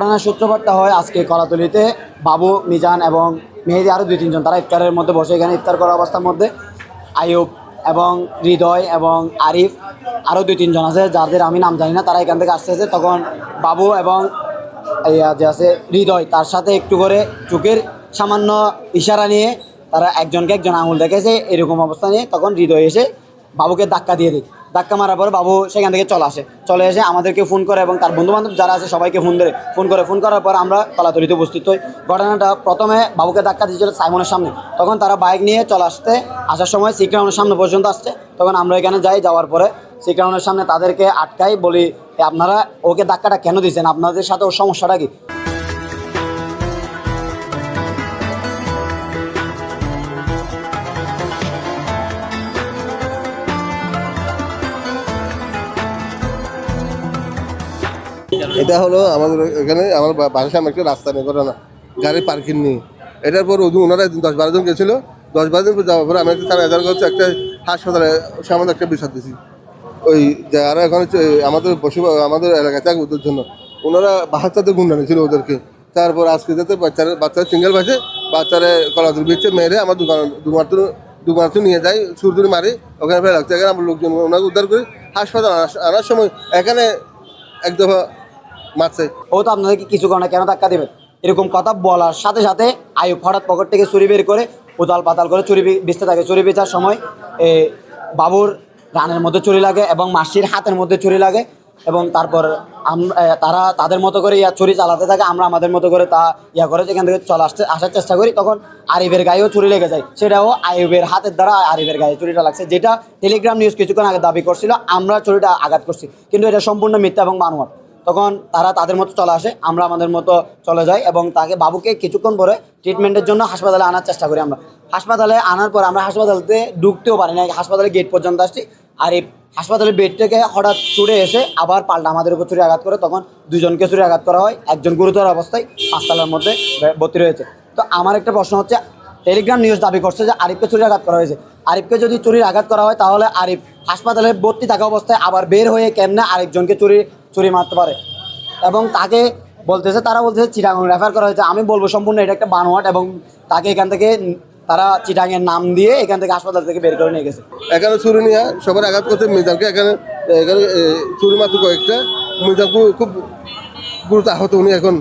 ঘটনার সূত্রপাতটা হয় আজকে কলাতলিতে বাবু, মিজান এবং মেহেদি আরও 2-3 জন তারা ইফতারের মধ্যে বসে এখানে ইফতার করা অবস্থার মধ্যে আইয়ুব এবং হৃদয় এবং আরিফ আরও 2-3 জন আছে যাদের আমি নাম জানি না, তারা এখান থেকে আসতেছে। তখন বাবু এবং যে আছে হৃদয় তার সাথে একটু করে চোখের সামান্য ইশারা নিয়ে তারা একজনকে একজন আঙুল দেখেছে, এরকম অবস্থা নিয়ে তখন হৃদয় এসে বাবুকে ধাক্কা দিয়ে দিই। ধাক্কা মারার পরে বাবু সেখান থেকে চলে এসে আমাদেরকে ফোন করে এবং তার বন্ধুবান্ধব যারা আছে সবাইকে ফোন করার পর আমরা কলাতলিতে উপস্থিত হই। ঘটনাটা প্রথমে বাবুকে ধাক্কা দিয়েছিল সাইমনের সামনে, তখন তারা বাইক নিয়ে আসার সময় সি গ্রাউন্ডের সামনে পর্যন্ত আসছে। তখন আমরা এখানে যাওয়ার পরে সি গ্রাউন্ডের সামনে তাদেরকে আটকাই, বলি আপনারা ওকে ধাক্কাটা কেন দিয়েছেন, আপনাদের সাথে ওর সমস্যাটা কি? এটা হলো আমাদের এখানে আমার বাসার সামনে একটা রাস্তা নিয়ে ঘটনা, গাড়ি পার্কিং নিয়ে। এটার পর ওনারা 10-12 জন গেছিলো। 10-12 জন পর যাওয়ার পরে আমি তারা এদার করছে একটা হাসপাতালে সামান্য একটা বিষয় দিয়েছি। ওই যারা এখন আমাদের আমাদের এলাকায় থাকে ওদের জন্য ওনারা বাচ্চাদের গুন্ডা নিয়েছিল ওদেরকে। তারপর আজকে যাতে বাচ্চারা সিঙ্গেল বাসে বাচ্চারা কলাতুলি বেঁচে মেরে আমার দুমাত্র নিয়ে যায়, সুরদুরি মারি, ওখানে ফেলে রাখছে। এখানে আমরা লোকজন ওনাকে উদ্ধার করি হাসপাতাল আনার সময় এখানে এক দফা মারছে। ও তো আপনাদেরকে কিছু করে না, কেন ধাক্কা দেবেন? এরকম কথা বলার সাথে সাথে আয়ুব হঠাৎ পকেট থেকে ছুরি বের করে উতাল পাতাল করে ছুরি বেচতে থাকে। ছুরি বেচার সময় বাবুর রানের মধ্যে ছুরি লাগে এবং মাসির হাতের মধ্যে ছুরি লাগে এবং তারপর তারা তাদের মতো করে ছুরি চালাতে থাকে, আমরা আমাদের মতো করে করে যেখান থেকে আসার চেষ্টা করি। তখন আরিফের গায়েও ছুরি লেগে যায়, সেটাও আইয়ুবের হাতের দ্বারা আরিফের গায়ে ছুরিটা লাগছে, যেটা টেলিগ্রাম নিউজ কিছুক্ষণ আগে দাবি করছিল আমরা ছুরিটা আঘাত করছি, কিন্তু এটা সম্পূর্ণ মিথ্যা এবং বানোয়াট। তখন তারা তাদের মতো চলে আসে, আমরা আমাদের মতো চলে যাই এবং বাবুকে কিছুক্ষণ পরে ট্রিটমেন্টের জন্য হাসপাতালে আনার চেষ্টা করি। আমরা হাসপাতালে আনার পর আমরা হাসপাতালতে ঢুকতেও পারি না, হাসপাতালের গেট পর্যন্ত আসছি। আর এই হাসপাতালের বেড থেকে হঠাৎ ছুটে এসে আবার পাল্টা আমাদের উপর ছুরি আঘাত করে, তখন 2জনকে ছুরি আঘাত করা হয়, একজন গুরুতর অবস্থায় হাসপাতালের মধ্যে ভর্তি রয়েছে। তো আমার একটা প্রশ্ন হচ্ছে, টেলিগ্রাম নিউজ দাবি করছে যে আরিফকে ছুরির আঘাত করা হয়েছে। আরিফকে যদি ছুরির আঘাত করা হয় তাহলে আরিফ হাসপাতালে ভর্তি থাকা অবস্থায় আবার বের হয়ে কেমনে আরেকজনকে ছুরি মারতে পারে? এবং তারা বলতেছে চিটাগাং রেফার করা হয়েছে। আমি বলবো সম্পূর্ণ এটা একটা বানোয়াট এবং তাকে এখান থেকে তারা চিটাগাংয়ের নাম দিয়ে এখান থেকে হাসপাতাল থেকে বের করে নিয়ে গেছে। এখানে ছুরি নিয়ে সবার আঘাত করতে মিজানকে এখানে ছুরি মাত্র কয়েকটা, মিজান খুব গুরুতর আহত উনি এখন।